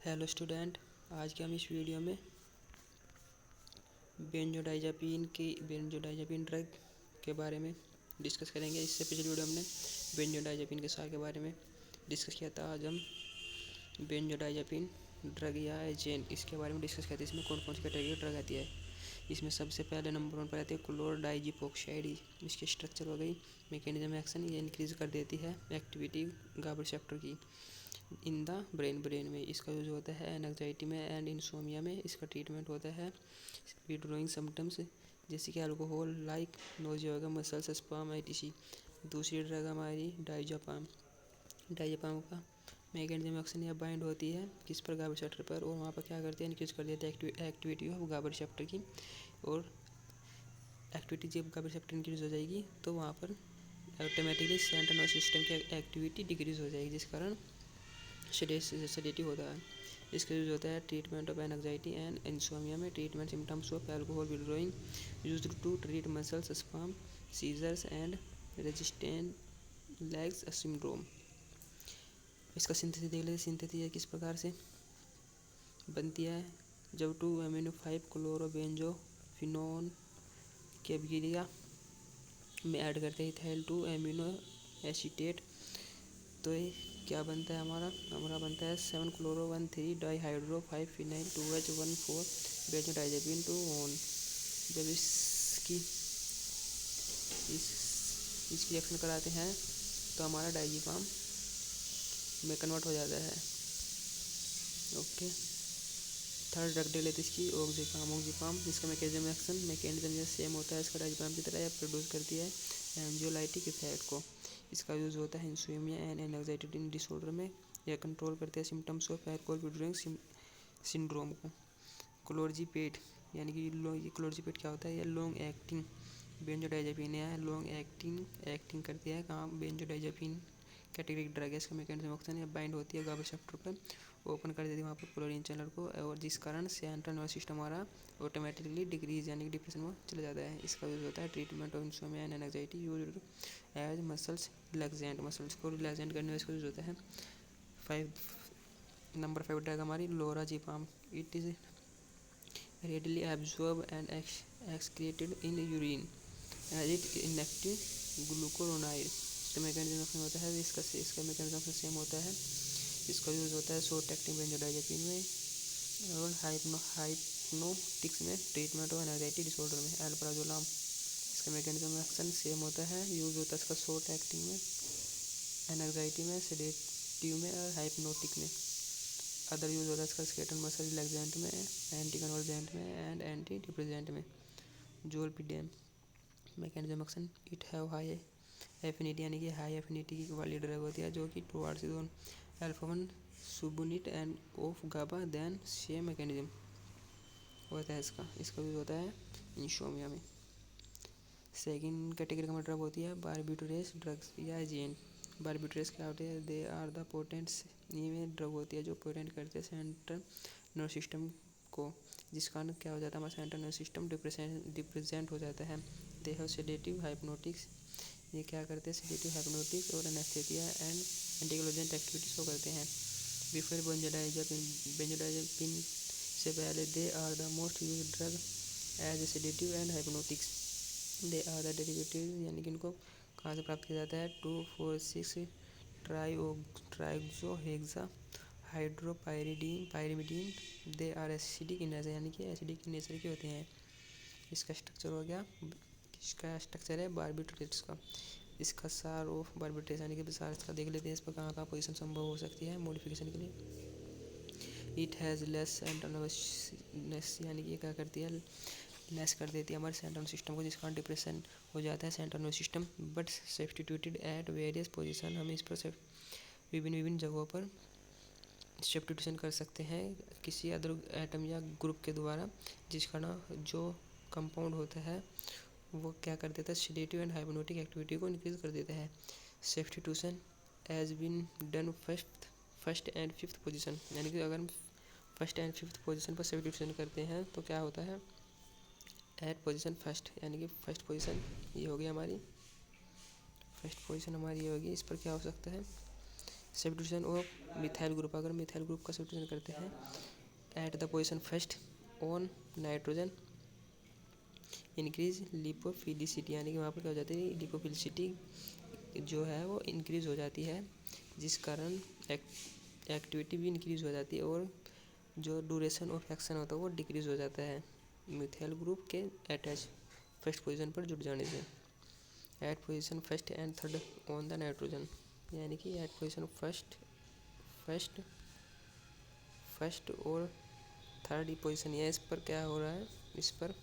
Hello student, आज के हम इस वीडियो में बेंजोडाइजापीन ड्रग के बारे में डिस्कस करेंगे। इससे पिछले वीडियो हमने बेंजोडाइजापीन के सार के बारे में डिस्कस किया था। आज हम बेंजोडाइजापीन ड्रग या एजेंट इसके बारे में डिस्कस करते हैं। इसमें कौन कौन सी कैटेगरी ड्रग आती है। इसमें सबसे पहले नंबर 1 पर आती है क्लोरडाइजिपोक्साइड। इसकी स्ट्रक्चर हो गई, मैकेनिज्म एक्शन, ये इंक्रीज कर देती है एक्टिविटी गाबा रिसेप्टर की इन द ब्रेन में। इसका यूज होता है एंजाइटी में एंड इंसोमिया में। इसका ट्रीटमेंट होता है विड्रोइंग सिम्टम्स जैसे कि अल्कोहल लाइक नोजिया होगा, मसल्स स्पाम आईटीसी। दूसरी ड्रग हमारी डाइजापाम का मैकेनिज्म एक्शन या बाइंड होती है किस पर, गाबा रिसेप्टर पर, और वहाँ पर क्या करते हैं, इंक्रीज कर देते हैं एक्टिविटी ऑफ गाबा रिसेप्टर की। और एक्टिविटी जब गाबा रिसेप्टर इंक्रीज हो जाएगी तो वहाँ पर ऑटोमेटिकली सेंट्रल नर्वस सिस्टम की एक्टिविटी डिक्रीज हो जाएगी, जिस कारण सेडेटिव होता है। इसका यूज होता है treatment of anxiety and insomnia में। Treatment symptoms of alcohol withdrawing used to treat muscles spasm seizures and resistant legs syndrome. इसका सिंथेसिस देख लेते हैं। सिंथेसिस किस प्रकार से बनती है। जब 2-amino-5 क्लोरोबेंजोफिनोन कैबगिरिया में ऐड करते हैं इथाइल 2 एमिनो एसीटेट, तो ये क्या बनता है, हमारा बनता है 7-chloro-1,3 dihydro 5-phenyl 2H1,4 बेंजोडाइजापीन 2-on। जब इसकी रिएक्शन कराते हैं तो हमारा डाइजीपाम में कन्वर्ट हो जाता है। ओके, थर्ड ड्रग ले लेते इसकी ओक्सीपाम। इसका मैकेनिज्म सेम होता है इसका डाइजीपाम की तरह। प्रोड्यूस करती है एंजियोलाइटिक इफेक्ट को। इसका यूज होता है इंसोमिया एंड एंजाइटी डिसऑर्डर में। यह कंट्रोल करते हैं symptoms of alcohol withdrawing syndrome को। क्लोरजीपेट यानी कि ये क्लोरजीपेट क्या होता है, यह लॉन्ग एक्टिंग बेंजोडाइजापीन है। लॉन्ग एक्टिंग करती है कहाँ, बेंजोडाइजापीन कैटेगरी ड्रग है। इसका मैकेनिज्म एक्शन या बाइंड होती है गाबा रिसेप्टर पर, ओपन कर देती है वहाँ पर क्लोरीन चैनल को, और जिस कारण सेंट्रल नर्वस सिस्टम हमारा ऑटोमेटिकली डिक्रीज यानी कि डिप्रेशन में चला जाता है। इसका यूज होता है treatment of insomnia and anxiety used as muscles relaxant. Muscles को रिलैक्सेंट करने में इसका यूज होता है। नंबर 5 ड्रग हमारी lorazepam. It is readily absorbed and excreted in urine as it inactive glucuronide। इसका मैकेनिज्म होता है इसका मैकेनिज्म सेम होता है। इसका यूज होता है शॉर्ट एक्टिंग बेंजोडाइजापीन में और हाइप्नोटिक्स में, ट्रीटमेंट ऑफ एंजाइटी डिसऑर्डर में। अल्प्राजोलाम, इसका मैकेनिज्म एक्शन सेम होता है। यूज होता है इसका शॉर्ट एक्टिंग में, एंजाइटी में, सेडेटिव में और हाइप्नोटिक में। अदर यूज होता है इसका स्केलेटल मसल रिलैक्सेंट में, एंटी कन्वर्जेंट में एंड एंटी डिप्रेसेंट में। Zolpidem mechanism action, it have high affinity यानी कि हाई एफिनिटी वाली ड्रग होती है जो कि towards alpha one subunit and of GABA then same mechanism होता है इसका यूज होता है इंसोमिया में। सेकेंड कैटेगरी का ड्रग होती है बारबिटूरेस ड्रग्स या एजेंट। बारबिटूरेस क्या होते हैं, दे आर द पोटेंट्स, ये ड्रग होती है जो पोटेंट करते हैं सेंट्रल नर्वस सिस्टम को, जिस कारण क्या हो जाता है, हमारा सेंट्रल नर्वस सिस्टम डिप्रेजेंट हो जाता है। दे हैव सेडेटिव हाइप्नोटिक्स, ये क्या करते हैं, सेडेटिव हाइप्नोटिक्स और anaesthesia and anticonvulsant activity show करते हैं। बिफोर बेंजोडाइजापीन से पहले they are the most used drug as sedative and hypnotics. They are the derivative यानी कि इनको कहाँ से प्राप्त किया जाता है, 2,4,6 trioxohexa hydropyrimidine. They are acidic in nature यानी कि एसिडिक नेचर के होते हैं। इसका स्ट्रक्चर हो गया, इसका स्ट्रक्चर है बारबिटूरेट्स का। इसका सार ऑफ बारबिटूरेट्स यानी कि विसार इसका देख लेते हैं। इस पर कहाँ कहाँ पोजीशन संभव हो सकती है मॉडिफिकेशन के लिए। It has less central nervousness यानी कि क्या करती है, लेस कर देती है हमारे सेंट्रल सिस्टम को, जिस कारण डिप्रेशन हो जाता है central nervous system. But substituted at various position, हम इस पर विभिन्न जगहों पर सब्स्टिट्यूशन कर सकते हैं किसी अदर एटम या ग्रुप के द्वारा, जिस कारण जो कंपाउंड होता है वो क्या कर देता है, सेडेटिव एंड हाइप्नोटिक एक्टिविटी को इंक्रीज कर देता है। Substitution has been done first and fifth position, यानी कि अगर हम फर्स्ट एंड फिफ्थ पोजीशन पर सब्स्टिट्यूशन करते हैं तो क्या होता है, एट पोजीशन फर्स्ट, यानी कि फर्स्ट पोजीशन ये होगी हमारी, फर्स्ट पोजीशन हमारी ये होगी। इस पर क्या हो सकता है, सब्स्टिट्यूशन ऑफ मिथाइल ग्रुप, अगर मिथाइल ग्रुप का सब्स्टिट्यूशन करते हैं at the position first on nitrogen increase lipophilicity, यानी कि वहाँ पर क्या हो जाती है, लिपोफिलिसिटी जो है वो इंक्रीज हो जाती है, जिस कारण एक्टिविटी भी इंक्रीज हो जाती है और जो ड्यूरेशन ऑफ एक्शन होता है वो डिक्रीज हो जाता है मिथाइल ग्रुप के अटैच फर्स्ट पोजीशन पर जुड़ जाने से। At position first and third on the nitrogen, यानी कि एट पोजीशन फर्स्ट और थर्ड पोजीशन, या इस पर क्या हो रहा है, इस पर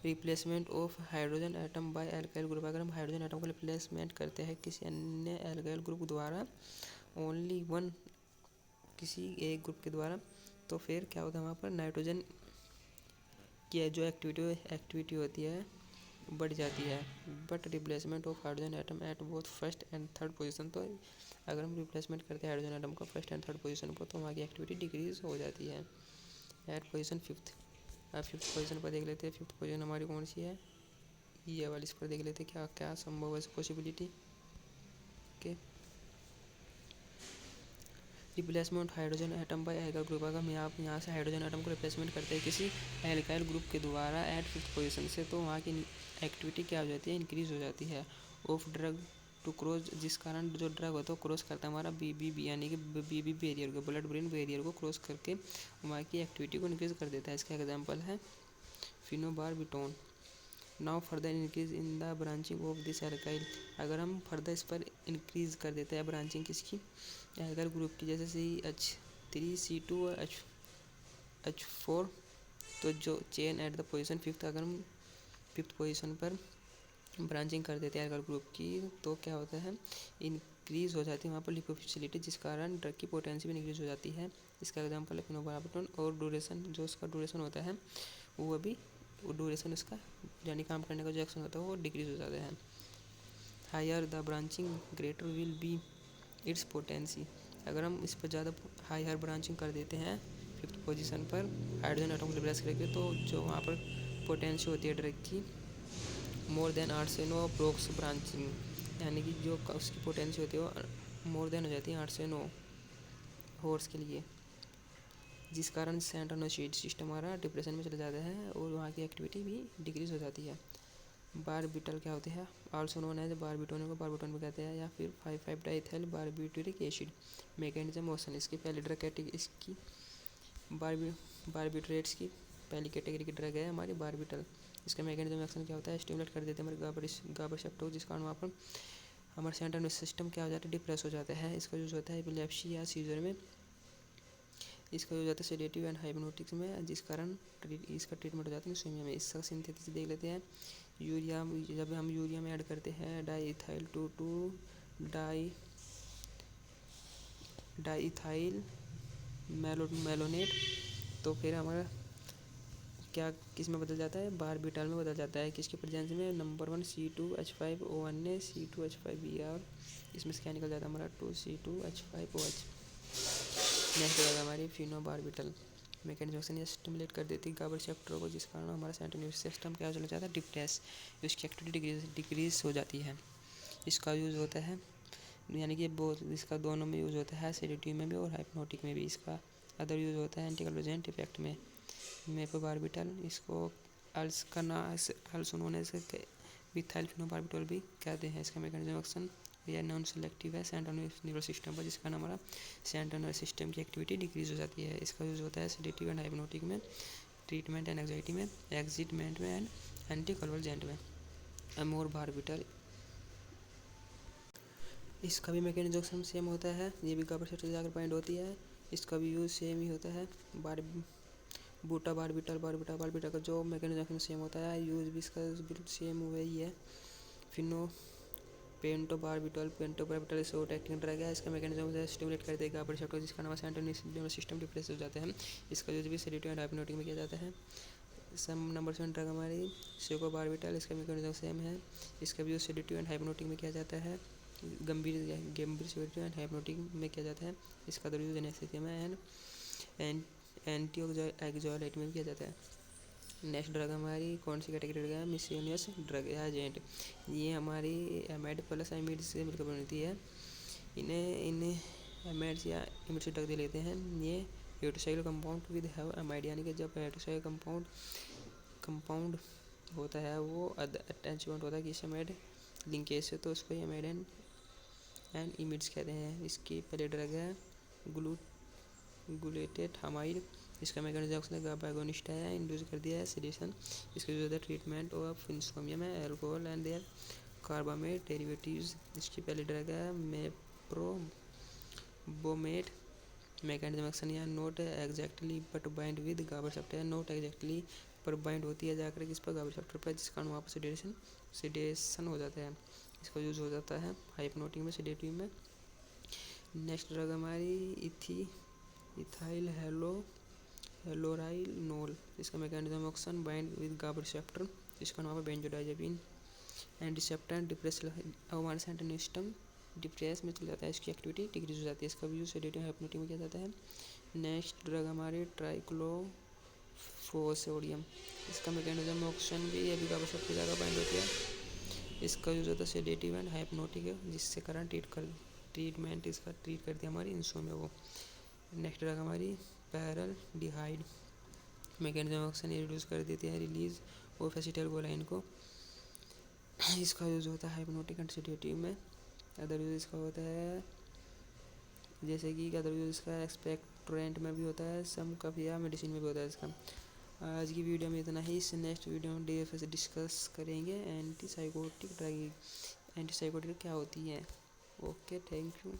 replacement of hydrogen atom by alkyl group, अगर हम हाइड्रोजन एटम को रिप्लेसमेंट करते हैं किसी अन्य एल्काइल ग्रुप द्वारा, ओनली वन, किसी एक ग्रुप के द्वारा, तो फिर क्या होता है वहाँ पर नाइट्रोजन की जो एक्टिविटी होती है बढ़ जाती है। But replacement of hydrogen atom at both first and third position, तो अगर हम रिप्लेसमेंट करते हैं हाइड्रोजन एटम का फर्स्ट एंड थर्ड पोजीशन पर, तो वहाँ की एक्टिविटी डिक्रीज हो जाती है। एट पोजीशन फिफ्थ, अब फिफ्थ पोजीशन पर देख लेते हैं। फिफ्थ पोजीशन हमारी कौन सी है, ये वाली, इस पर देख लेते हैं क्या क्या संभव है पॉसिबिलिटी के। Replacement hydrogen atom by alkyl group, अगर हम यहाँ से हाइड्रोजन एटम को रिप्लेसमेंट करते हैं किसी एल्काइल ग्रुप के द्वारा एट फिफ्थ पोजीशन से, तो वहाँ की एक्टिविटी क्या हो जाती है, इंक्रीज हो जाती है। ऑफ ड्रग टू क्रॉस, जिस कारण जो ड्रग होता है वो क्रॉस करता है हमारा बीबी यानी कि बीबी बैरियर को, ब्लड ब्रेन बैरियर को क्रॉस करके वहाँ की एक्टिविटी को इंक्रीज कर देता है। इसका एग्जाम्पल है phenobarbitone. Now further increase in the branching of this alkyl, अगर हम फर्दर इस पर इंक्रीज कर देते हैं ब्रांचिंग किसकी, एल्काइल ग्रुप की, जैसे CH3C2 और H4, तो जो chain at the position fifth, अगर हम फिफ्थ पोजीशन पर ब्रांचिंग कर देते हैं एल्काइल ग्रुप की, तो क्या होता है, इंक्रीज हो जाती है वहाँ पर लिपोफिलिसिटी, जिस कारण ड्रग की पोटेंसी भी इंक्रीज हो जाती है। इसका एग्जाम्पल है फिनोबारबिटोन। और ड्यूरेशन, जो उसका ड्यूरेशन होता है वो भी, ड्यूरेशन उसका यानी काम करने का जो एक्शन होता है वो डिक्रीज हो जाता है। Higher the branching greater will be its potency, अगर हम इस पर ज़्यादा हायर ब्रांचिंग कर देते हैं फिफ्थ पोजीशन पर हाइड्रोजन एटम को रिप्लेस करके, तो जो वहाँ पर पोटेंसी होती है ड्रग की मोर देन 8 से 9 अप्रोक्स ब्रांचिंग, यानी कि जो उसकी पोटेंसी होती है वो मोर देन हो जाती है 8 से 9 हॉर्स के लिए, जिस कारण सेंट्रोनोसीड सिस्टम हमारा डिप्रेशन में चला जाता है और वहाँ की एक्टिविटी भी डिक्रीज हो जाती है। बारबिटल क्या होते हैं, आल्सो नोन एज बारबिटोन को बारबिटोन भी कहते हैं, या फिर 5,5 डाइथाइल बारबिटूरिक एसिड। मैकेनिज्म मोशन, इसकी पहली ड्रग कैटेगरी, इसकी बारबिटरेट्स की पहली कैटेगरी की ड्रग है हमारी बारबिटल। इसका मैकेनिज्म एक्शन क्या होता है, स्टिमुलेट कर देते हैं हमारे गाबा रिसेप्टर, जिस कारण वहाँ पर हमारा सेंट्रल नर्वस सिस्टम क्या हो जाता है, डिप्रेस हो जाता है। इसका यूज़ होता है एपिलेप्सी या सीजर में, इसका यूज़ होता है सेडेटिव एंड हाइप्नोटिक्स में, जिस कारण इसका ट्रीटमेंट हो जाता है इंसोम्निया में। इसका सिंथेसिस देख लेते हैं। यूरिया, जब हम यूरिया में ऐड करते हैं डाईइथाइल 2,2 डाईइथाइल मेलोनेट, तो फिर हमारा क्या किस में बदल जाता है, बारबिटल में बदल जाता है। किसके प्रेजेंस में, नंबर 1 C2H5ONA C2H5ER, इसमें से क्या निकल जाता है हमारा 2C2H5OH। नेक्स्ट होगा हमारी फिनोबारबिटल। मैकेनिज्म एक्शन, ये स्टिमुलेट कर देती है गाबा रिसेप्टर को, जिस कारण हमारा सेंट्रल नर्वस सिस्टम क्या चला जाता है, डिप्रेस, उसकी एक्टिविटी डिक्रीज हो जाती है। इसका यूज़ होता है यानी कि बहुत, इसका दोनों में यूज़ होता है, सेडेटिव में भी और हाइप्नोटिक में भी। इसका अदर यूज़ होता है एंटीकन्वल्जेंट इफेक्ट में। मेफोबारबिटल, इसको आल्सो नोन एज मिथाइल फिनोबारबिटल भी कहते हैं। इसका मैकेनिज्म एक्शन यह नॉन सेलेक्टिव है सेंट्रल नर्वस सिस्टम पर, जिसका हमारा सेंट्रल नर्वस सिस्टम की एक्टिविटी डिक्रीज हो जाती है। इसका यूज़ होता है सेडेटिव एंड हाइप्नोटिक में, ट्रीटमेंट एंड एंग्जाइटी में, एक्साइटमेंट में एंड एंटीकन्वल्जेंट में। अमोरबारबिटल, इसका भी मैकेनिज्म सेम होता है, ये भी गाबा रिसेप्टर से जाकर बाइंड होती है। इसका भी यूज़ सेम ही होता है। बारबिटल का जो मैकेनिज्म सेम होता है, यूज़ भी इसका बिल्कुल सेम वही है। पेंटोबारबिटल शॉर्ट एक्टिंग ड्रग है। इसका मैकेनिज्म से स्टिमुलेट कर देगा गाबा रिसेप्टर, जिसका नाम सेंट्रल नर्वस सिस्टम डिप्रेस हो जाते हैं। इसका यूज़ भी सेडेटिव एंड हाइप्नोटिक में किया जाता है। नंबर 7 ड्रग हमारी सेकोबारबिटल, इसका मैकेनिज्म सेम है। इसका भी यूज़ सेडेटिव एंड हाइप्नोटिक में किया जाता है, गंभीर सेडेटिव एंड हाइप्नोटिक में किया जाता है। इसका अदर यूज़ एनेस्थीसिया में एंड एंटी-एंग्जाइटी में किया जाता है। नेक्स्ट ड्रग हमारी कौन सी कैटेगरी है, मिसलेनियस ड्रग एजेंट। ये हमारी एमाइड प्लस एमाइड से मिलकर बनती है। इन्हें इन्हें एमाइड्स या इमिड से ढक दे लेते हैं। ये heterocyclic compound with have amide, यानी कि जब हेटेरोसाइक्लिक कंपाउंड होता है वो अटैचमेंट होता है किसी एमाइड लिंकेज से, तो उसको एमाइड एंड इमिड्स कहते हैं। इसकी पहले ड्रग है गुलेटेड हामाइड। इसका मैकेनिज्म है गाबा एगोनिस्ट है, इंड्यूस कर दिया है सेडेशन। इसके जो है ट्रीटमेंट ऑफ इंसोमिया में alcohol and their carbamate derivatives. इसकी पहली ड्रग है मेप्रोबोमेट। मैकेनिज्म एक्शन या not exactly but bind with GABA receptor, not exactly पर बाइंड होती है जाकर किस पर, गाबा रिसेप्टर पर, जिस कारण वहाँ पर सेडेशन हो जाता है। इसका यूज़ हो जाता है हाइप्नोटिक में, सेडेटिव में। नेक्स्ट ड्रग हमारी इथाइल हेलोराइनोल। इसका mechanism action bind with GABA receptor, इसका नाम है बेंजोडाइजेपिन एंड रिसेप्टर डिप्रेस हमारे सेंट्रल सिस्टम डिप्रेस में चल जाता है, इसकी एक्टिविटी डिक्रीज हो जाती है। इसका भी यूज सेडेटिव हाइप्नोटिक में किया जाता है। नेक्स्ट ड्रग हमारे ट्राइक्लोफोसोडियम। इसका मैकेनिज्म एक्शन भी अभी गाबा रिसेप्टर जगह बाइंड होती है। इसका यूज होता है सेडेटिव एंड हाइप्नोटिक है, जिससे कारण ट्रीटमेंट इसका ट्रीट करती है हमारी इंसोमिया वो। नेक्स्ट ड्रग हमारी पैराल्डिहाइड। मैकेनिज्म एक्शन ये रिड्यूस कर देती है रिलीज ऑफ एसिटाइलकोलाइन को। इसका यूज़ होता है हाइप्नोटिक एंड सेडेटिव में। अदर यूज इसका होता है जैसे कि अदर यूज इसका एक्सपेक्टोरेंट में भी होता है, सम कफ या मेडिसिन में भी होता है इसका। आज की वीडियो में इतना ही। इससे नेक्स्ट वीडियो में DFS डिस्कस करेंगे एंटीसाइकोटिक ड्रग, एंटीसाइकोटिक क्या होती है। Okay, thank you.